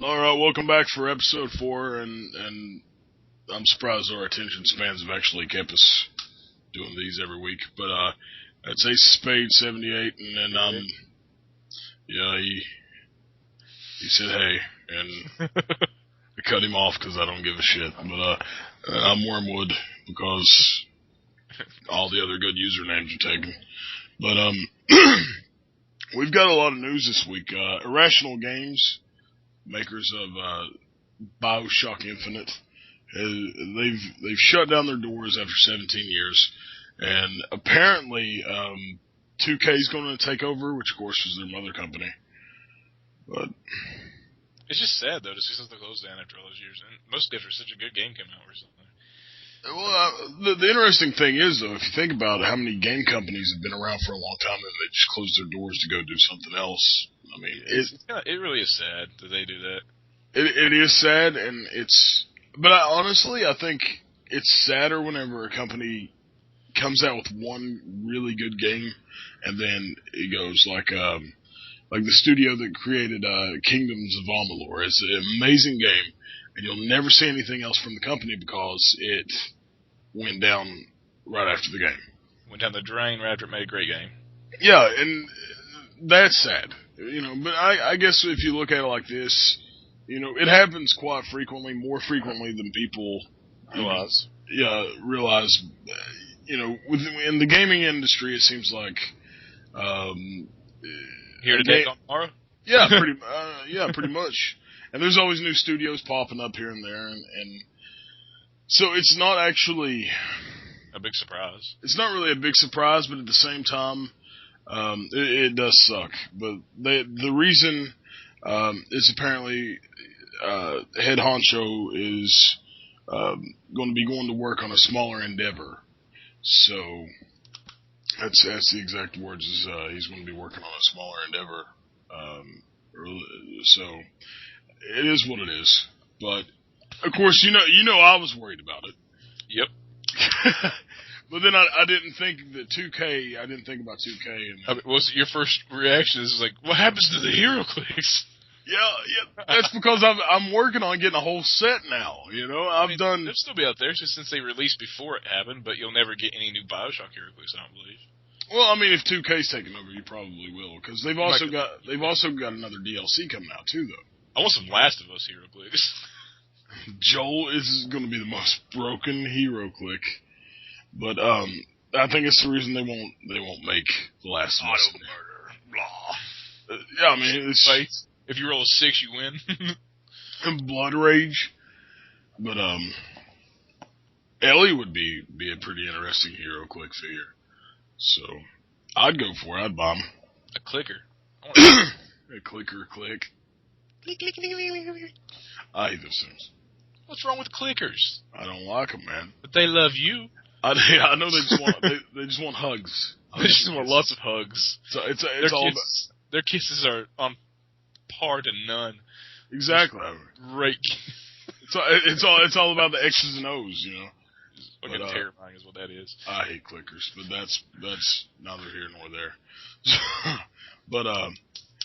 All right, welcome back for episode 4, and I'm surprised our attention spans have actually kept us doing these every week. But that's Ace of Spades 78, and then he said hey, and I cut him off because I don't give a shit. But I'm Wormwood because all the other good usernames are taken. But we've got a lot of news this week. Irrational Games, makers of BioShock Infinite, they've shut down their doors after 17 years, and apparently 2K is going to take over, which of course is their mother company. But it's just sad though to see something close down after all those years. And most games were such a good game came out recently. Well, the interesting thing is, though, if you think about how many game companies have been around for a long time and they just closed their doors to go do something else. I mean, it really is sad that they do that. It is sad, and but honestly, I think it's sadder whenever a company comes out with one really good game, and then it goes like the studio that created Kingdoms of Amalur. It's an amazing game, and you'll never see anything else from the company because it went down right after the game. Went down the drain right after it made a great game. Yeah, and that's sad. But I guess if you look at it like this, it happens quite frequently, more frequently than people realize. Realize. In the gaming industry, it seems like here today, gone tomorrow. Yeah, pretty much. And there's always new studios popping up here and there, and so it's not actually a big surprise. It's not really a big surprise, but at the same time, it does suck. But the reason is apparently head honcho is going to be going to work on a smaller endeavor. So that's the exact words. Is he's going to be working on a smaller endeavor. So it is what it is. But of course, I was worried about it. Yep. But then I didn't think that 2K. I didn't think about 2K. Was your first reaction is like, what happens to the Heroclix? Yeah. That's because I'm working on getting a whole set now. They'll still be out there since they released before it happened, but you'll never get any new BioShock Heroclix, I don't believe. Well, I mean, if 2K's taking over, you probably will, because they've also got another DLC coming out too, though. I want some Last of Us Heroclix. Joel is going to be the most broken Heroclix, but I think it's the reason they won't make The Last of Us. Auto murder, blah. Yeah, I mean, it's if you roll a 6, you win. Blood rage, but Ellie would be a pretty interesting Heroclix figure, so I'd go for it. I'd buy him. A clicker. A clicker click. Click, click, click, click, click. I hate those things. What's wrong with clickers? I don't like them, man. But they love you. I know they just want they just want hugs. They just want lots of hugs. So it's all about their kisses are on par to none. Exactly. Great. It's all about the X's and O's, Fucking terrifying is what that is. I hate clickers, but that's neither here nor there. But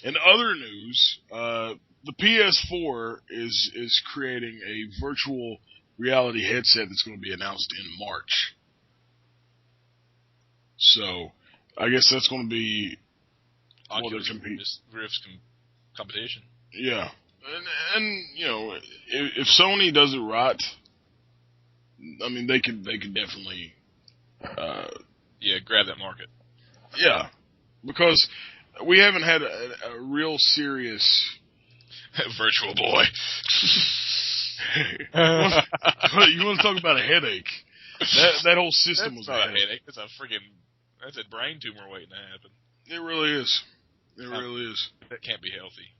in other news, the PS4 is creating a virtual reality headset that's going to be announced in March. So, I guess that's going to be Oculus Rift's competition. Yeah, and if Sony does it right, I mean they could definitely grab that market. Yeah, because we haven't had a real serious virtual boy. You want to talk about a headache? That whole system was not a headache. That's a brain tumor waiting to happen. It really is. It really is. That can't be healthy.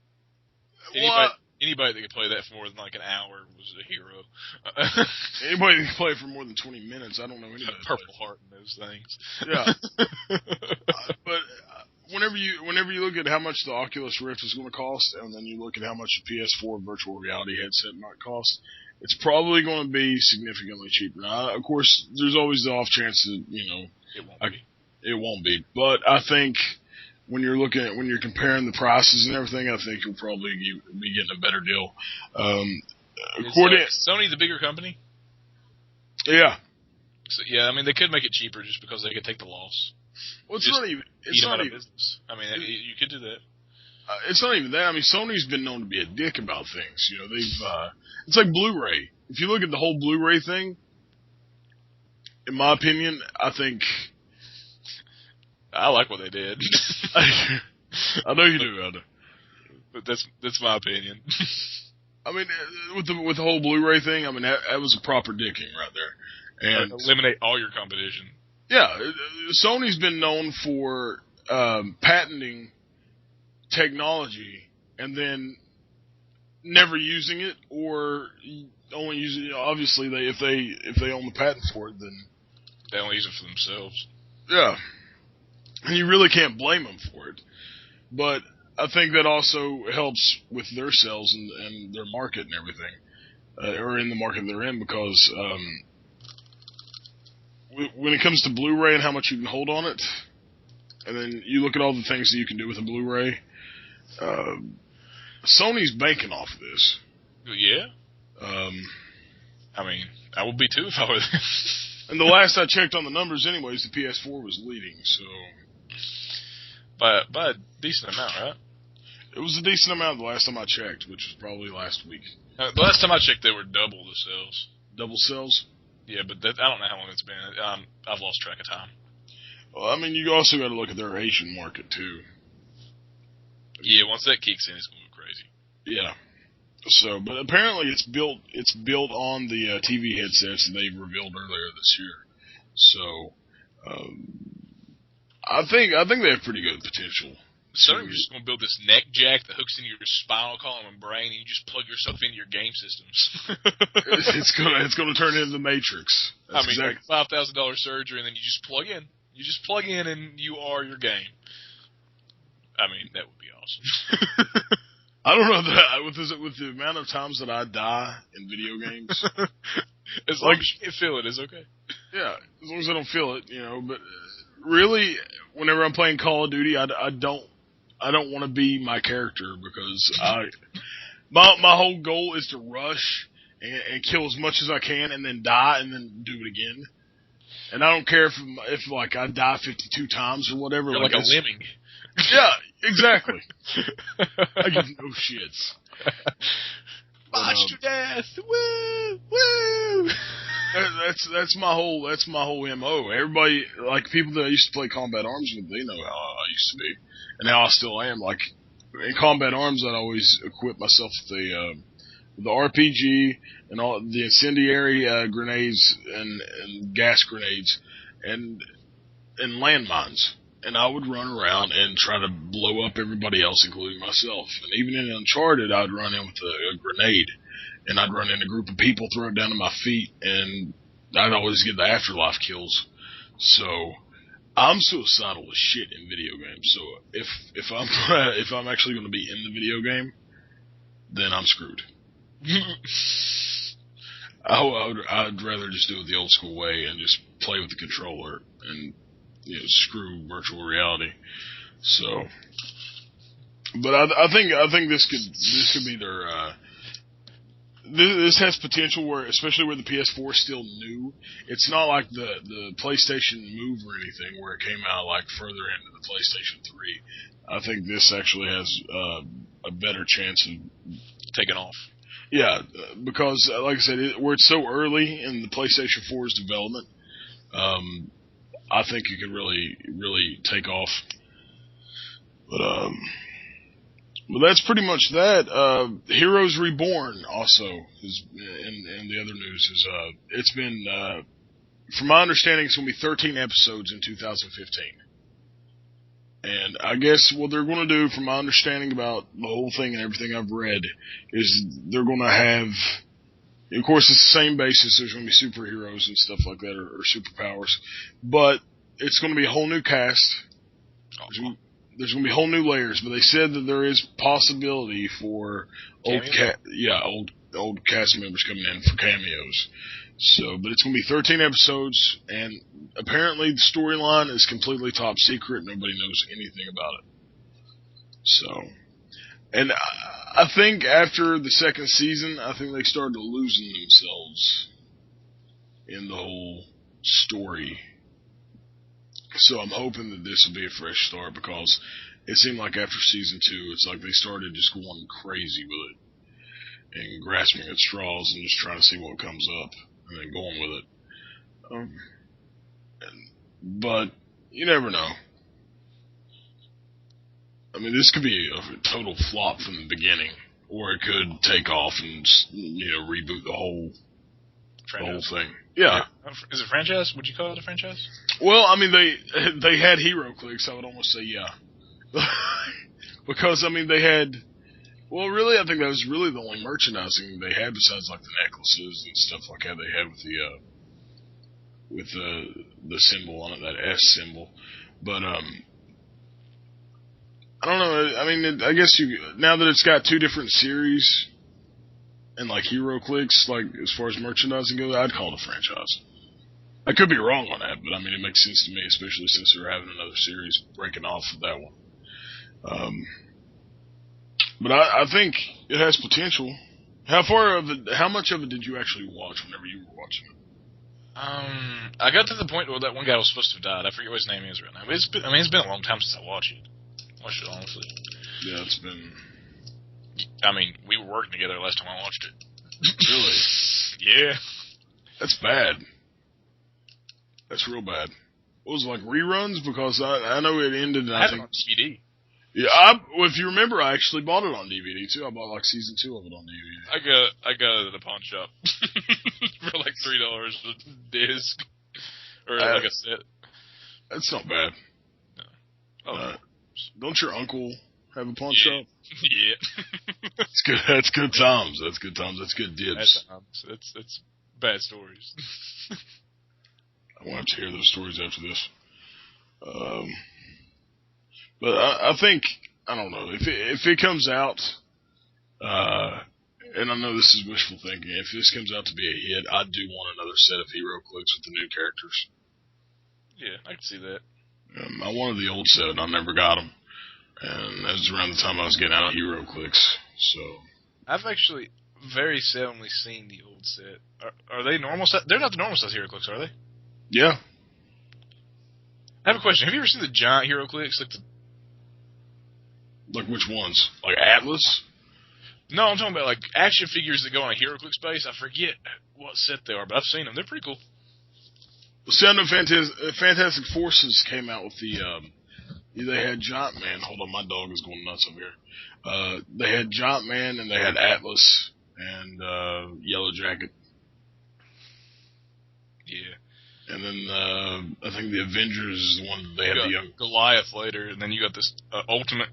Well, anybody that could play that for more than like an hour was a hero. Anybody that can play for more than 20 minutes, I don't know anybody. Purple heart in those things. Yeah. But whenever you look at how much the Oculus Rift is going to cost, and then you look at how much a PS4 virtual reality headset might cost, it's probably going to be significantly cheaper. Now, of course, there's always the off chance that it won't be. It won't be, but I think when you're comparing the prices and everything, I think you'll probably be getting a better deal. Is Sony the bigger company? Yeah. So, yeah, I mean, they could make it cheaper just because they could take the loss. Well, it's not even business. I mean, you could do that. It's not even that. I mean, Sony's been known to be a dick about things. You know, it's like Blu-ray. If you look at the whole Blu-ray thing, in my opinion, I think I like what they did. I know you do, I know. But that's my opinion. I mean, with the whole Blu-ray thing, I mean that was a proper dicking right there. And eliminate all your competition. Yeah, Sony's been known for patenting technology and then never using it, or only using it. Obviously, if they own the patent for it, then they only use it for themselves. Yeah, and you really can't blame them for it. But I think that also helps with their sales and their market and everything, or in the market they're in, because when it comes to Blu-ray and how much you can hold on it, and then you look at all the things that you can do with a Blu-ray, Sony's banking off of this. Yeah. I mean, I would be too if I were there. And the last I checked on the numbers anyways, the PS4 was leading, so... By a decent amount, right? It was a decent amount the last time I checked, which was probably last week. The last time I checked, they were double the sales. Double sales? Yeah, but I don't know how long it's been. I've lost track of time. Well, I mean, you also got to look at their Asian market, too. Yeah, once that kicks in, it's going to go crazy. Yeah. So, but apparently it's built on the TV headsets that they revealed earlier this year. So, I think they have pretty good potential. So you're just going to build this neck jack that hooks into your spinal column and brain, and you just plug yourself into your game systems. it's gonna turn into the Matrix. That's like $5,000 surgery, and then you just plug in. You just plug in, and you are your game. I mean, that would be awesome. I don't know that with the amount of times that I die in video games. As long as you can feel it, it's okay. Yeah, as long as I don't feel it, you know. But really, whenever I'm playing Call of Duty, I don't want to be my character, because my whole goal is to rush and kill as much as I can, and then die, and then do it again. And I don't care if like I die 52 times or whatever. You're like a lemming. Yeah, exactly. I give no shits. March to death! Woo! Woo! That's my whole MO. Everybody, like people that I used to play Combat Arms with, they know how I used to be, and how I still am. Like in Combat Arms, I'd always equip myself with the RPG and all the incendiary grenades and gas grenades and landmines. And I would run around and try to blow up everybody else, including myself. And even in Uncharted, I'd run in with a grenade. And I'd run in a group of people, throw it down to my feet, and I'd always get the afterlife kills. So I'm suicidal as shit in video games. So if I'm actually going to be in the video game, then I'm screwed. I'd rather just do it the old school way and just play with the controller and screw virtual reality. So, but I think this could be their. This has potential where, especially where the PS4 is still new. It's not like the PlayStation Move or anything where it came out like further into the PlayStation 3. I think this actually has a better chance of taking off. Yeah, because like I said, where it's so early in the PlayStation 4's development, I think it could really take off. But that's pretty much that. Heroes Reborn also is, in the other news, is it's been, from my understanding, it's going to be 13 episodes in 2015. And I guess what they're going to do, from my understanding about the whole thing and everything I've read, is they're going to have, of course, it's the same basis. There's going to be superheroes and stuff like that, or superpowers. But it's going to be a whole new cast. There's going to be whole new layers. But they said that there is possibility for old cast members coming in for cameos. So, but it's going to be 13 episodes, and apparently the storyline is completely top secret. Nobody knows anything about it. So, and I think after the second season, I think they started losing themselves in the whole story. So I'm hoping that this will be a fresh start, because it seemed like after season 2, it's like they started just going crazy with it and grasping at straws and just trying to see what comes up and then going with it. But you never know. I mean, this could be a total flop from the beginning, or it could take off and reboot the whole thing. Yeah. Is it franchise? Would you call it a franchise? Well, I mean, they had Heroclix. I would almost say yeah, because I mean they had. Well, really, I think that was really the only merchandising they had besides like the necklaces and stuff like that they had with the symbol on it, that S symbol. But I don't know. I mean, I guess now that it's got 2 different series and like Heroclix, like as far as merchandising goes, I'd call it a franchise. I could be wrong on that, but I mean, it makes sense to me, especially since they're having another series breaking off of that one. But I think it has potential. How much of it did you actually watch whenever you were watching it? I got to the point where that one guy was supposed to have died. I forget what his name is right now. But it's been a long time since I watched it. Honestly. Yeah, it's been. I mean, we were working together last time I watched it. Really? Yeah. That's bad. That's real bad. What was it, like reruns? Because I know it ended. And I have it on DVD. Yeah, if you remember, I actually bought it on DVD too. I bought like season 2 of it on DVD. I got it at a pawn shop for like $3 a disc or like a set. That's not bad. No. Oh, don't your uncle have a pawn shop? Yeah. That's good. That's good times. That's good times. That's good dibs. That's bad stories. I want to hear those stories after this. But I think, I don't know, if it comes out, and I know this is wishful thinking, if this comes out to be a hit, I do want another set of Heroclix with the new characters. Yeah, I can see that. I wanted the old set, and I never got them. And that was around the time I was getting out of Heroclix, so. I've actually very seldomly seen the old set. Are they normal set? They're not the normal size Heroclix, are they? Yeah. I have a question. Have you ever seen the giant Heroclix? Like which ones? Like Atlas? No, I'm talking about like action figures that go on a Heroclix base. I forget what set they are, but I've seen them. They're pretty cool. Well, see, I know Fantastic Forces came out with they had Giant Man. Hold on, my dog is going nuts over here. They had Giant Man and they had Atlas and Yellow Jacket. Yeah. And then I think the Avengers is the one that they had the young Goliath later, and then you got this Ultimate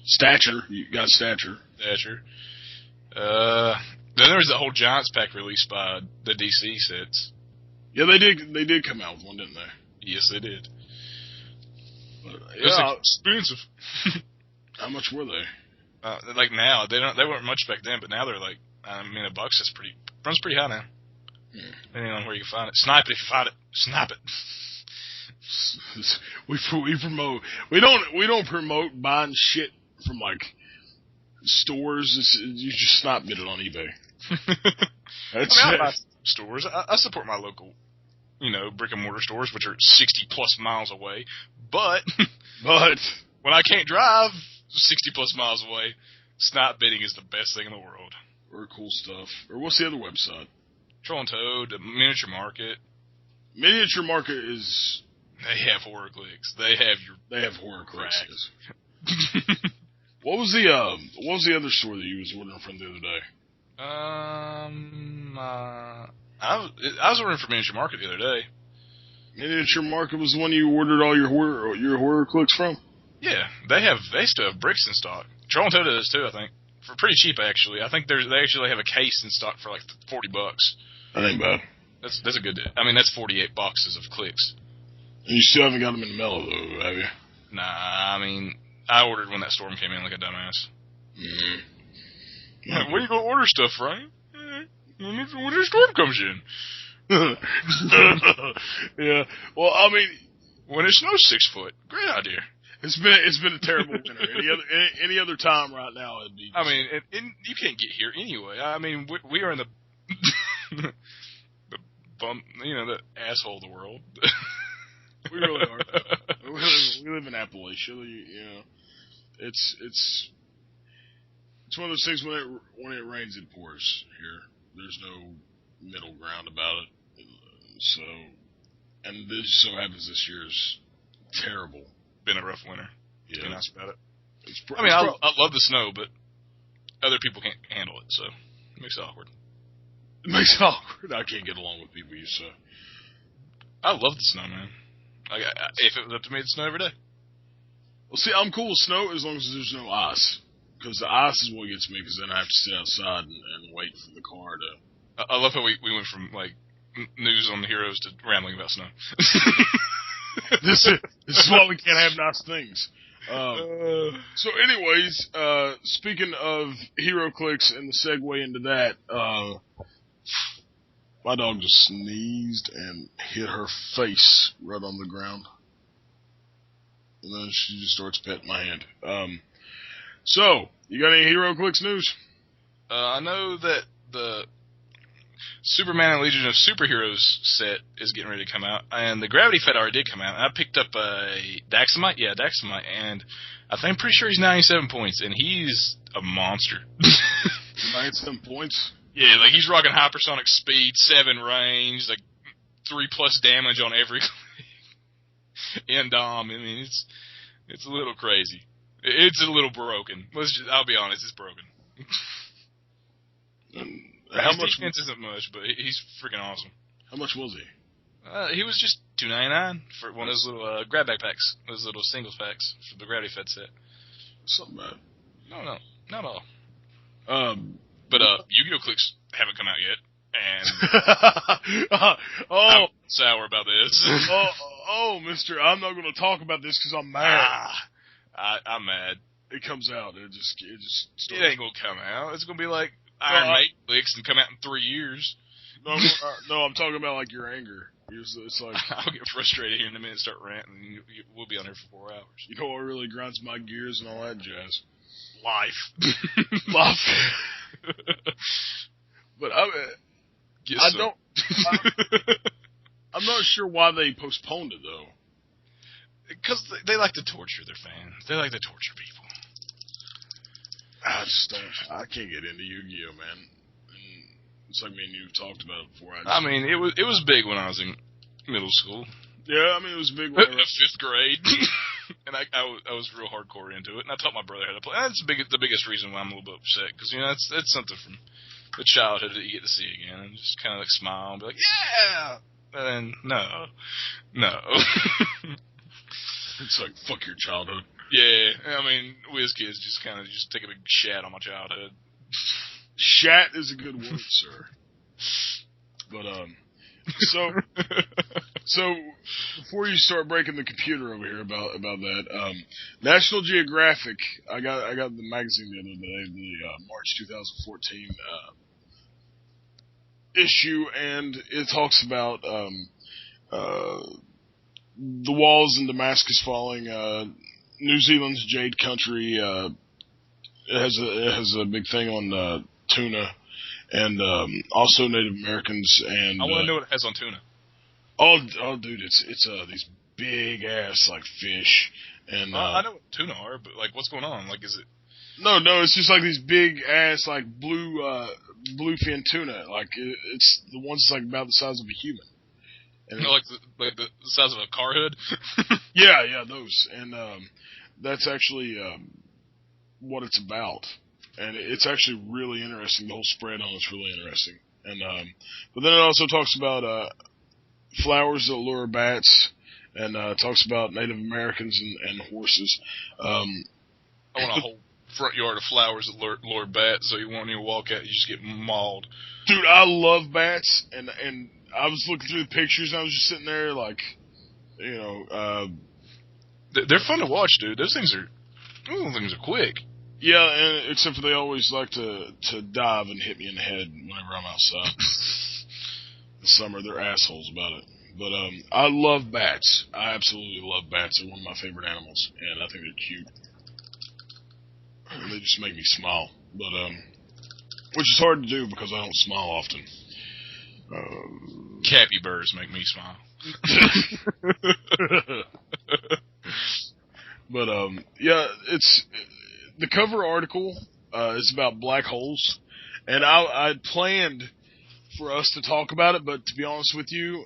Stature. You got Stature. Then there was that whole Giants pack released by the DC sets. Yeah, they did come out with one, didn't they? Yes, they did. But, it was expensive. How much were they? Like now, they weren't much back then, but now they're like, I mean, $1 runs pretty high now. Depending on where you can find it. Snipe it if you find it. Snipe it. We promote. We don't promote buying shit from like stores. You just not get it on eBay. That's I buy stores. I support my local, brick and mortar stores, which are 60+ miles away. But when I can't drive 60+ miles away, snipe bidding is the best thing in the world. Very cool stuff. Or what's the other website? Troll and Toad, Miniature Market. Miniature Market is. They have Heroclix. They have Heroclix. What was the other store that you was ordering from the other day? I was ordering from Miniature Market the other day. Miniature Market was the one you ordered all your Heroclix from? Yeah, they still have bricks in stock. Troll and Toad does too, I think. For pretty cheap, actually. I think they actually have a case in stock for like $40. That ain't bad. That's a good. I mean, that's 48 boxes of clix. And you still haven't got them in the mail, though, have you? Nah, I mean, I ordered when that storm came in like a dumbass. Mm-hmm. Where you gonna order stuff, Frank? When the storm comes in. Yeah. Well, I mean, when it snows 6 foot. Great idea. It's been a terrible winter. Any other time right now, it'd be. I mean, you can't get here anyway. I mean, we are in the the bum, the asshole of the world. We really are. We live in Appalachia. It's one of those things when it rains, it pours here. There's no middle ground about it. So, and this just so happens this year's terrible. Been a rough winter. Yeah. Be nice about it. I love the snow, but other people can't handle it, so it makes it awkward. It makes it awkward. I can't get along with people you say. I love the snow, man. If it was up to me, it'd snow every day. Well, see, I'm cool with snow as long as there's no ice. Because the ice is what gets me, because then I have to sit outside and wait for the car to... I love how we went from, news on the heroes to rambling about snow. This is why we can't have nice things. So anyways, speaking of Heroclix and the segue into that, my dog just sneezed and hit her face right on the ground. And then she just starts petting my hand. So, you got any Heroclix news? I know that the Superman and Legion of Superheroes set is getting ready to come out, and the Gravity Fed already did come out, and I picked up a Daxamite, and I'm pretty sure he's 97 points, and he's a monster. 97 points? Yeah, he's rocking hypersonic speed, 7 range, 3+ damage on every end dom. I mean, it's a little crazy. It's a little broken. I'll be honest, it's broken. How His much defense isn't much, but he's freaking awesome. How much was he? He was just $2.99 for one of those little grab backpacks, those little singles packs for the Gravity Fed set. Something bad. No, not all. But Yu-Gi-Oh! Clix haven't come out yet, and I'm sour about this. Mister, I'm not going to talk about this because I'm mad. I'm mad. It comes out. It It ain't gonna come out. It's gonna be like Iron Maiden Clix and come out in 3 years. No, I'm talking about your anger. It's like I'll get frustrated here in a minute and start ranting. We'll be on here for 4 hours. You know what really grinds my gears and all that jazz? Life. But I'm not sure why they postponed it though. Because they like to torture their fans. They like to torture people. I just don't. I can't get into Yu-Gi-Oh, man. And it's like me and you talked about it before. I mean, it was big when I was in middle school. Yeah, I mean, it was big when I was 5th grade. And I was real hardcore into it. And I taught my brother how to play. And that's the biggest reason why I'm a little bit upset. Because, that's something from the childhood that you get to see again. And just kind of smile and be like, yeah! And then, no. It's like, fuck your childhood. Yeah, I mean, we as kids just kind of take a big shat on my childhood. Shat is a good word, sir. But, so before you start breaking the computer over here about that, National Geographic, I got the magazine the other day, the March 2014 issue, and it talks about the walls in Damascus falling. New Zealand's Jade Country. It has a big thing on tuna, and also Native Americans. And I want to know what it has on tuna. Oh, dude, it's these big ass fish, and I know what tuna are, but what's going on? Is it? No, it's just these big ass bluefin tuna. It's the ones about the size of a human. And the size of a car hood? yeah, those. And that's actually what it's about. And it's actually really interesting. The whole spread on it's really interesting. And but then it also talks about flowers that lure bats, and talks about Native Americans and horses. I want a whole front yard of flowers that lure bats, so you won't even walk out, you just get mauled. Dude, I love bats, and I was looking through the pictures, and I was just sitting there they're fun to watch, dude. Those things are quick. Yeah, and except for they always like to dive and hit me in the head whenever I'm outside. In summer, they're assholes about it. But I love bats. I absolutely love bats. They're one of my favorite animals, and I think they're cute. And they just make me smile. But which is hard to do because I don't smile often. Capybaras make me smile. But yeah, it's the cover article is about black holes, and I'd planned for us to talk about it, but to be honest with you,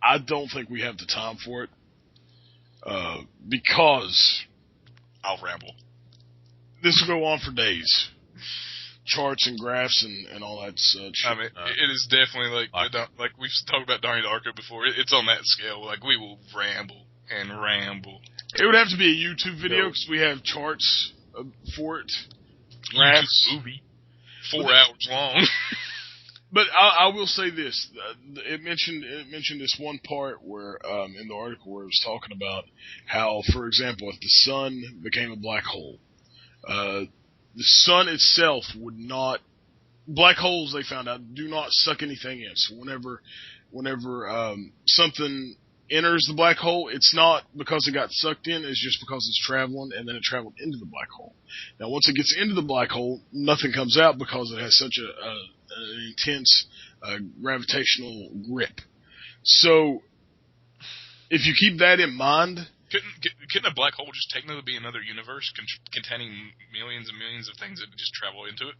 I don't think we have the time for it because I'll ramble. This will go on for days. Charts and graphs and all that such. I mean, it is definitely like we've talked about Donnie Darko before. It's on that scale. Like, we will ramble and ramble. It would have to be a YouTube video because we have charts for it. Graphs. Movie. 4 hours long. But I will say this: it mentioned this one part where in the article where it was talking about how, for example, if the sun became a black hole, the sun itself would not. Black holes, they found out, do not suck anything in. So whenever something enters the black hole, it's not because it got sucked in. It's just because it's traveling, and then it traveled into the black hole. Now, once it gets into the black hole, nothing comes out because it has such an intense gravitational grip. So, if you keep that in mind, couldn't a black hole just technically be another universe containing millions and millions of things that just travel into it?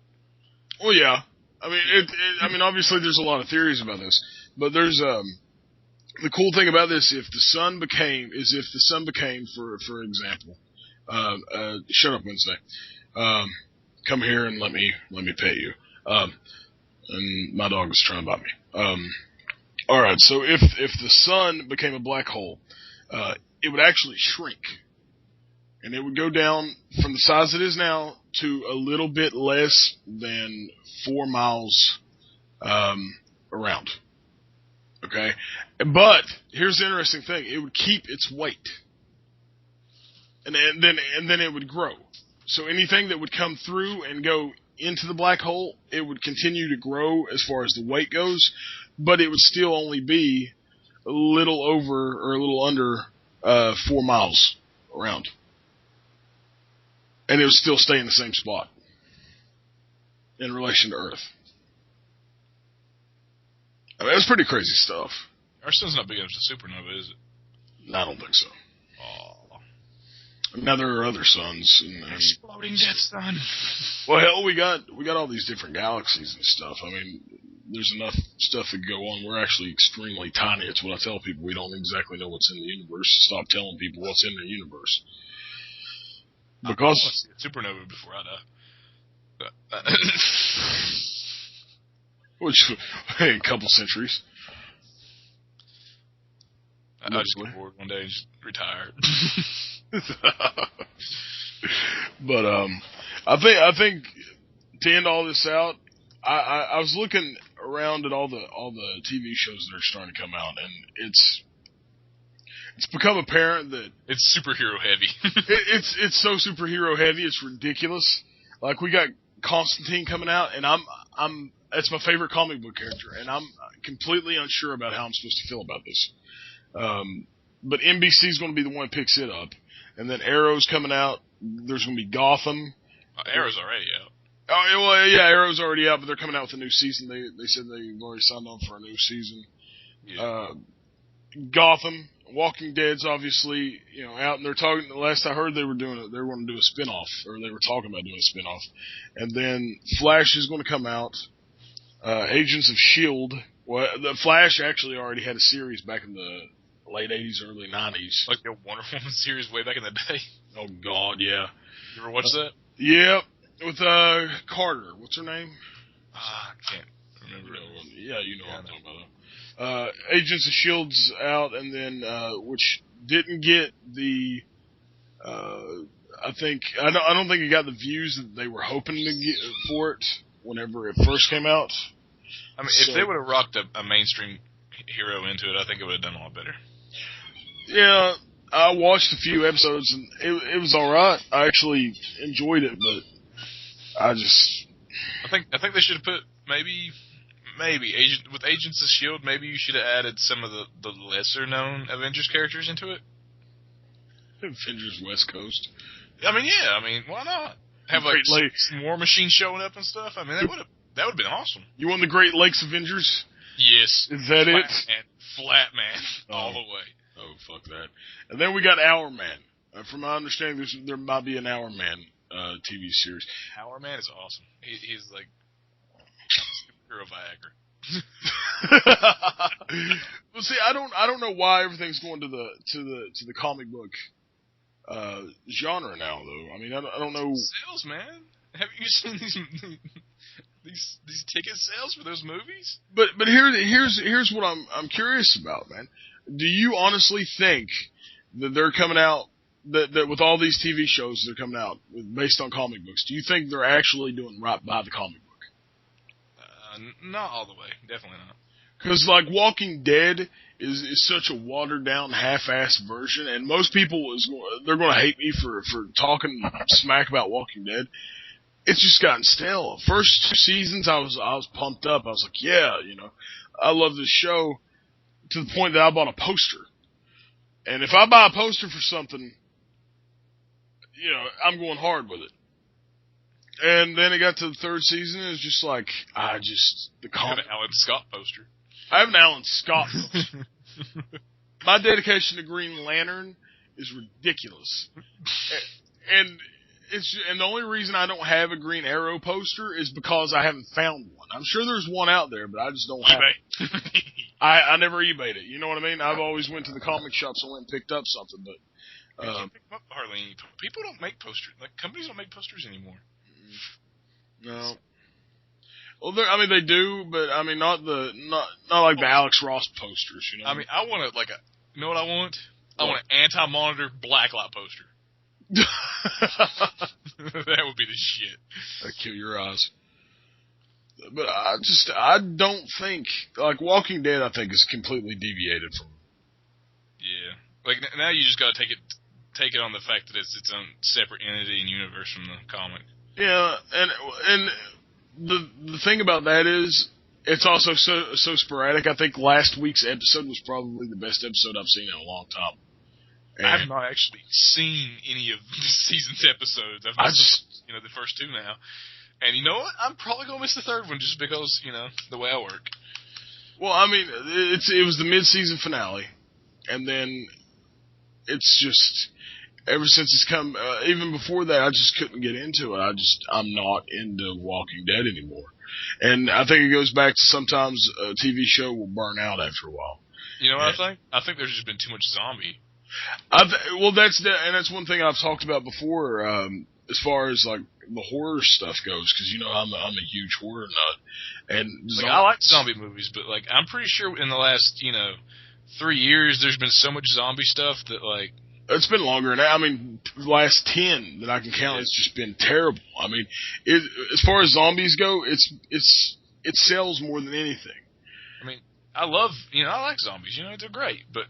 Well, yeah. I mean, obviously, there's a lot of theories about this, but there's the cool thing about this, if the sun became, for example, shut up, Wednesday. Come here and let me pet you. And my dog is trying to bite me. All right. So if the sun became a black hole, it would actually shrink, and it would go down from the size it is now to a little bit less than 4 miles around. Okay, but here's the interesting thing: it would keep its weight, and then it would grow. So anything that would come through and go into the black hole, it would continue to grow as far as the weight goes, but it would still only be a little over or a little under 4 miles around, and it would still stay in the same spot in relation to Earth. I mean, that's pretty crazy stuff. Our sun's not big enough to supernova, is it? I don't think so. Oh. Now there are other suns. Exploding Death Sun. Well, hell, we got all these different galaxies and stuff. I mean, there's enough stuff that go on. We're actually extremely tiny. It's what I tell people. We don't exactly know what's in the universe. Stop telling people what's in the universe. Because I want to see a supernova before I die. Which, hey, a couple centuries. I'll just get bored one day and just retire. But I think to end all this out, I was looking around at all the TV shows that are starting to come out, and it's become apparent that it's superhero heavy. it's so superhero heavy, it's ridiculous. Like, we got Constantine coming out, and it's my favorite comic book character, and I'm completely unsure about how I'm supposed to feel about this. But NBC's going to be the one that picks it up. And then Arrow's coming out. There's going to be Gotham. Arrow's already out. Oh, well, yeah, Arrow's already out, but they're coming out with a new season. They said they've already signed on for a new season. Yeah. Gotham, Walking Dead's obviously, out, and they're talking. The last I heard, they were going to do a spinoff, or they were talking about doing a spinoff. And then Flash is going to come out. Agents of S.H.I.E.L.D. Well, the Flash actually already had a series back in the late 80s, early 90s. Like the Wonder Woman series way back in the day. Oh, God, yeah. You ever watch that? Yep. With Carter. What's her name? I can't remember. Yeah, you know what I'm talking about. Agents of S.H.I.E.L.D's out, and then, which didn't get the, I don't think it got the views that they were hoping to get for it whenever it first came out. I mean, if they would have rocked a mainstream hero into it, I think it would have done a lot better. Yeah, I watched a few episodes, and it was alright. I actually enjoyed it, but I think they should have put maybe maybe with Agents of S.H.I.E.L.D., maybe you should have added some of the lesser-known Avengers characters into it. Avengers West Coast. I mean, yeah. I mean, why not have like some War Machine showing up and stuff? I mean, that would have been awesome. You want the Great Lakes Avengers? Yes. Is that it? Flat Man, all the way. Oh, fuck that. And then we got Our Man. From my understanding, there might be an Our Man TV series. Our Man is awesome. He's like hero Viagra. Well, see, I don't know why everything's going to the comic book genre now, though. I mean, I don't know. Sales, man. Have you seen these ticket sales for those movies? But here's what I'm curious about, man. Do you honestly think that they're coming out that with all these TV shows that are coming out based on comic books? Do you think they're actually doing right by the comic book? Not all the way, definitely not. Because like Walking Dead is such a watered down, half-assed version, and most people they're going to hate me for talking smack about Walking Dead. It's just gotten stale. First 2 seasons, I was pumped up. I was like, yeah, I love this show, to the point that I bought a poster. And if I buy a poster for something, I'm going hard with it. And then it got to the 3rd season, and it was just like, the comic. You have an Alan Scott poster. I have an Alan Scott poster. My dedication to Green Lantern is ridiculous. And the only reason I don't have a Green Arrow poster is because I haven't found one. I'm sure there's one out there, but I just don't have it. I never eBayed it. You know what I mean? I've always went to the comic shops and went and picked up something, but you can't pick them up hardly any. People don't make posters. Like, companies don't make posters anymore. No. Well, they do, but I mean, not like the Alex Ross posters. I mean, I want you know what I want? I want an anti-monitor blacklight poster. That would be the shit. That'd kill your eyes. But I don't think, like, Walking Dead, I think, is completely deviated from. Yeah. Like, now you just gotta take it on the fact that it's its own separate entity and universe from the comic. Yeah, and the thing about that is, it's also so sporadic. I think last week's episode was probably the best episode I've seen in a long time. And I have not actually seen any of this season's episodes. I've missed the first 2 now. And you know what? I'm probably going to miss the 3rd one just because, the way I work. Well, I mean, it was the mid-season finale. And then it's just, ever since it's come, even before that, I just couldn't get into it. I'm not into Walking Dead anymore. And I think it goes back to sometimes a TV show will burn out after a while. You know what I think? I think there's just been too much zombie. That's one thing I've talked about before, as far as like the horror stuff goes, because I'm a huge horror nut, and I like zombie movies, but like I'm pretty sure in the last 3 years there's been so much zombie stuff that like it's been longer than that. I mean, the last 10 that I can count, it's just been terrible. I mean, as far as zombies go, it sells more than anything. I mean, I like zombies. They're great, but.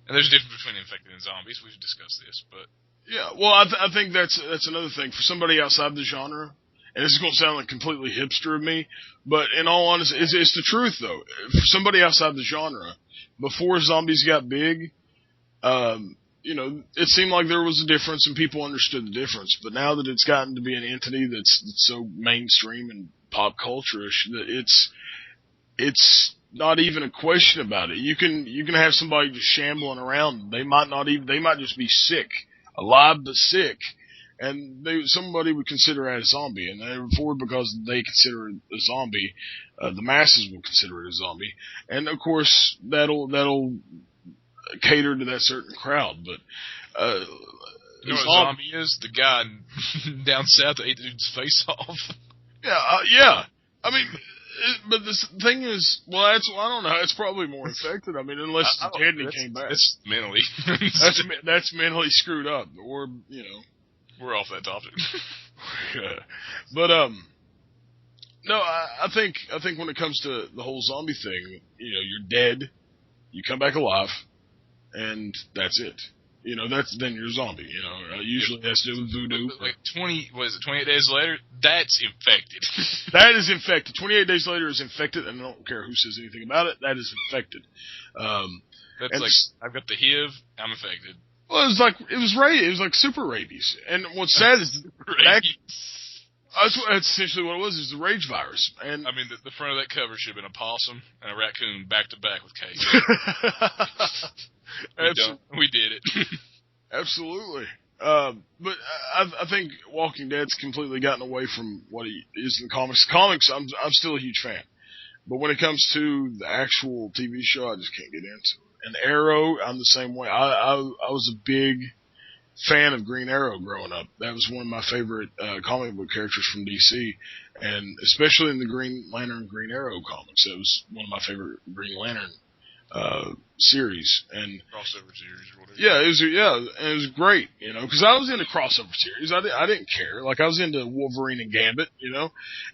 And there's a difference between infected and zombies. We've discussed this, but yeah. Well, I think that's another thing for somebody outside the genre. And this is going to sound like completely hipster of me, but in all honesty, it's the truth though. For somebody outside the genre, before zombies got big, it seemed like there was a difference and people understood the difference. But now that it's gotten to be an entity that's so mainstream and pop culture-ish, that it's not even a question about it. You can have somebody just shambling around. They might just be sick, alive but sick, and somebody would consider it a zombie, and therefore because they consider it a zombie, the masses will consider it a zombie, and of course that'll cater to that certain crowd. But you know what a zombie is? The guy down south that ate the dude's face off. Yeah. I mean. But the thing is, I don't know. It's probably more infected. I mean, unless it's dead and he came back. It's mentally. that's mentally screwed up, or We're off that topic. Yeah. But no, I think when it comes to the whole zombie thing, you're dead, you come back alive, and that's it. then you're a zombie. Usually that's to do with voodoo. Like 28 days later? That's infected. That is infected. 28 days later is infected, and I don't care who says anything about it. That is infected. That's like, I've got the HIV, I'm infected. Well, it was like super rabies. And what's sad is that's essentially what it was. It was the rage virus. And I mean, the front of that cover should have been a possum and a raccoon back to back with cake. We did it. Absolutely. But I think Walking Dead's completely gotten away from what he is in the comics. Comics, I'm still a huge fan. But when it comes to the actual TV show, I just can't get into it. And Arrow, I'm the same way. I was a big fan of Green Arrow growing up. That was one of my favorite comic book characters from DC, and especially in the Green Lantern, Green Arrow comics. That was one of my favorite Green Lantern series, and crossover series or whatever. Yeah, it was great, because I was into crossover series. I didn't care. Like, I was into Wolverine and Gambit,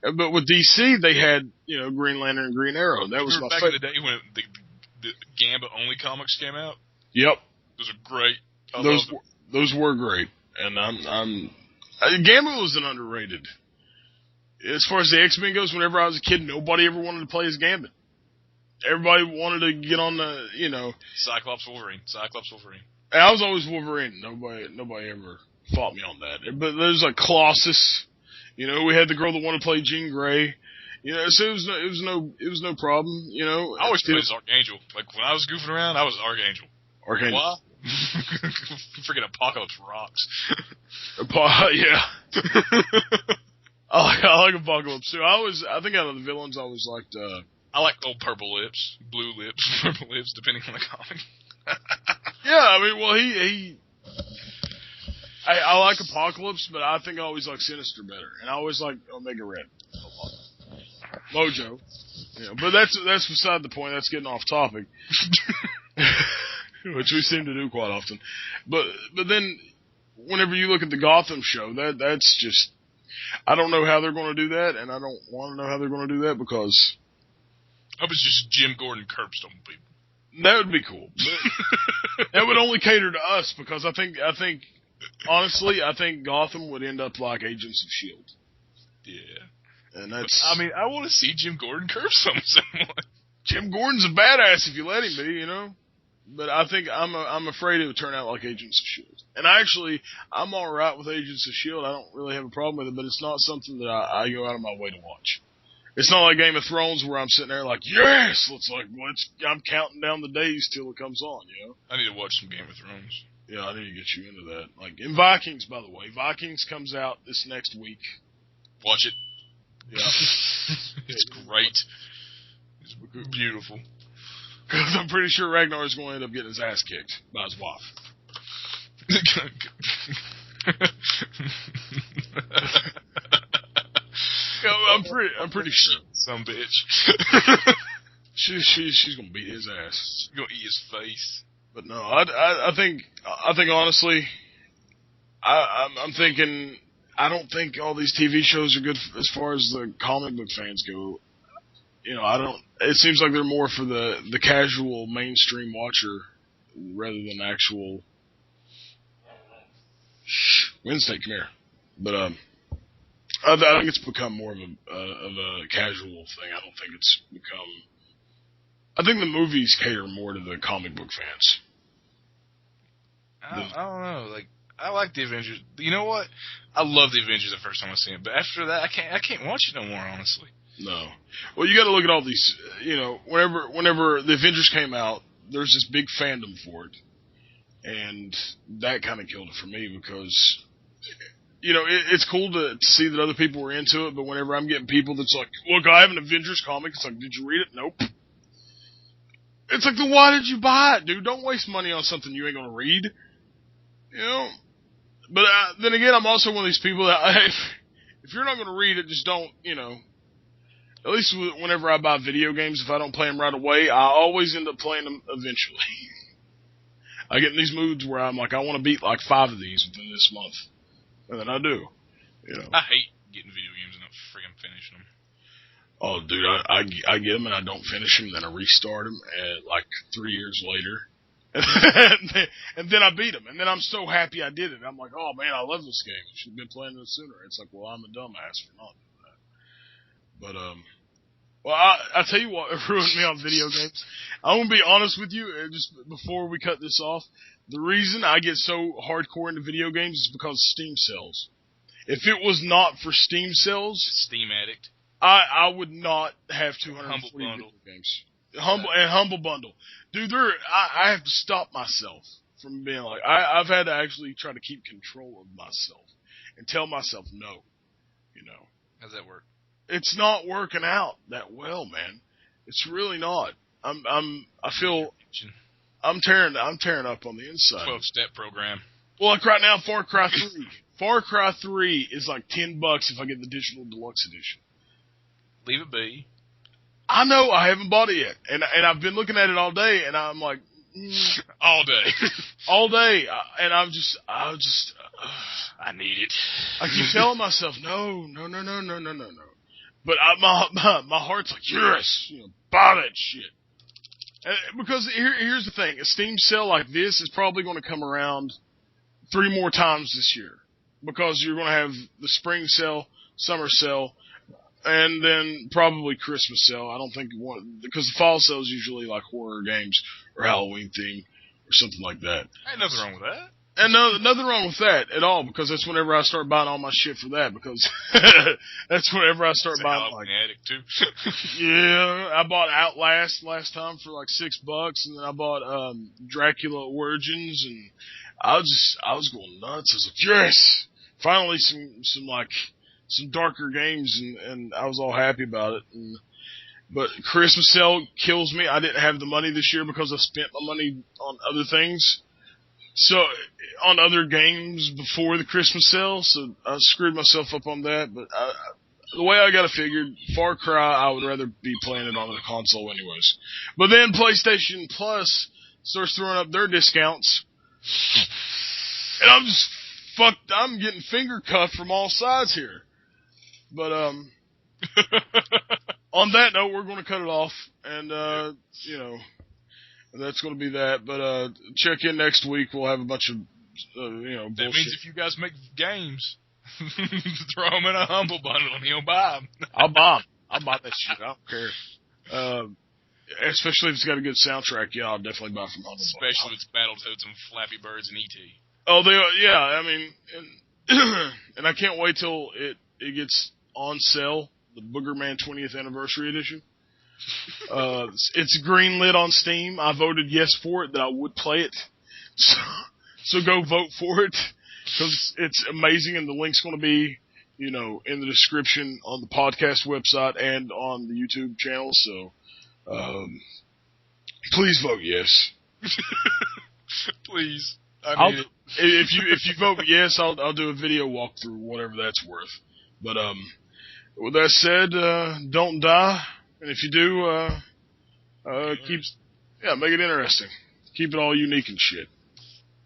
But with DC, they had Green Lantern and Green Arrow. That was my back favorite. in the day when the Gambit only comics came out. Yep, those are great. Those were great, and Gambit was an underrated. As far as the X-Men goes, whenever I was a kid, nobody ever wanted to play as Gambit. Everybody wanted to get on the, Cyclops Wolverine. And I was always Wolverine. Nobody ever fought me on that. But there's like Colossus. We had the girl that wanted to play Jean Grey. So it was no problem. I always played as Archangel. Like when I was goofing around, I was Archangel. Why? Freaking Apocalypse rocks. Yeah. I like Apocalypse too. I think out of the villains, I always liked. I like old purple lips, blue lips, purple lips, depending on the comic. Yeah, I mean, well, I like Apocalypse, but I think I always like Sinister better, and I always like Omega Red. Mojo. But that's beside the point. That's getting off topic. Which we seem to do quite often. But then, whenever you look at the Gotham show, that's just, I don't know how they're going to do that, and I don't want to know how they're going to do that, because I hope it's just Jim Gordon curbstone people. That would be cool. That would only cater to us, because I think honestly, I think Gotham would end up like Agents of S.H.I.E.L.D. Yeah. And that's, I mean, I want to see Jim Gordon curbstone someone. Jim Gordon's a badass if you let him be, But I think I'm afraid it would turn out like Agents of S.H.I.E.L.D. And I'm alright with Agents of S.H.I.E.L.D. I don't really have a problem with it, but it's not something that I go out of my way to watch. It's not like Game of Thrones where I'm sitting there like, yes! I'm counting down the days till it comes on, I need to watch some Game of Thrones. Yeah, I need to get you into that. Like, in Vikings, by the way. Vikings comes out this next week. Watch it. Yeah. It's great. It's beautiful. Because I'm pretty sure Ragnar is going to end up getting his ass kicked by his wife. I'm pretty sure. Some bitch. She's gonna beat his ass. She's gonna eat his face. But no, I think honestly, I'm thinking, I don't think all these TV shows are good as far as the comic book fans go. It seems like they're more for the casual mainstream watcher rather than actual. Wednesday, come here. But I think it's become more of a casual thing. I don't think it's become. I think the movies cater more to the comic book fans. I don't know. Like, I like the Avengers. You know what? I love the Avengers the first time I seen it, but after that, I can't watch it no more. Honestly. No. Well, you got to look at all these. Whenever the Avengers came out, there's this big fandom for it, and that kind of killed it for me because. It's cool to see that other people were into it, but whenever I'm getting people that's like, look, I have an Avengers comic, it's like, did you read it? Nope. It's like, then why did you buy it, dude? Don't waste money on something you ain't gonna read. But then again, I'm also one of these people that, if you're not gonna read it, just don't, at least whenever I buy video games, if I don't play them right away, I always end up playing them eventually. I get in these moods where I'm like, I want to beat like 5 of these within this month. And then I do. I hate getting video games and not freaking finishing them. Oh, dude, I get them and I don't finish them, then I restart them, and like 3 years later, And then I beat him. And then I'm so happy I did it. I'm like, oh man, I love this game. I should have been playing it sooner. It's like, well, I'm a dumbass for not doing that. But, well, I tell you what ruined me on video games. I'm going to be honest with you, just before we cut this off. The reason I get so hardcore into video games is because of Steam sales. If it was not for Steam sales, Steam addict. I would not have 240 video games. Humble Bundle. Dude, I have to stop myself from being like, I've had to actually try to keep control of myself and tell myself no, you know. How's that work? It's not working out that well, man. It's really not. I feel I'm tearing up on the inside. 12-step program. Well, like right now, Far Cry 3. Far Cry 3 is like $10 if I get the digital deluxe edition. Leave it be. I know, I haven't bought it yet, and I've been looking at it all day, and I'm like, all day, all day, and I need it. I keep telling myself, no, but my heart's like, yes, buy that shit, because here's the thing, a Steam sale like this is probably going to come around 3 more times this year, because you're going to have the spring sale, summer sale. And then probably Christmas sale. I don't think because the fall sale is usually like horror games or Halloween theme or something like that. Ain't nothing wrong with that. And nothing wrong with that at all, because that's whenever I start buying all my shit for that, because that's whenever I start buying like addict too. Yeah, I bought Outlast last time for like $6, and then I bought Dracula Origins, and I was going nuts. I was like, yes, finally some darker games, and I was all happy about it. But Christmas sale kills me. I didn't have the money this year because I spent my money on other things. So, on other games before the Christmas sale, so I screwed myself up on that. But the way I got it figured, Far Cry, I would rather be playing it on the console anyways. But then PlayStation Plus starts throwing up their discounts, and I'm just fucked. I'm getting finger cuffed from all sides here. But, on that note, we're going to cut it off, and, that's going to be that. But, check in next week. We'll have a bunch of, bullshit. That means if you guys make games, throw them in a Humble Bundle and you'll buy them. I'll buy them. I'll buy that shit. I don't care. Especially if it's got a good soundtrack. Yeah, I'll definitely buy from Humble Bundle. Especially if it's Battletoads and Flappy Birds and E.T. Oh, I mean, and I can't wait till it gets on sale, the Boogerman 20th Anniversary Edition. It's greenlit on Steam. I voted yes for it, that I would play it. So go vote for it, because it's amazing, and the link's going to be, in the description on the podcast website and on the YouTube channel, so please vote yes. Please. I need it. If you vote yes, I'll do a video walkthrough, whatever that's worth. But with that said, don't die, and if you do, make it interesting. Keep it all unique and shit.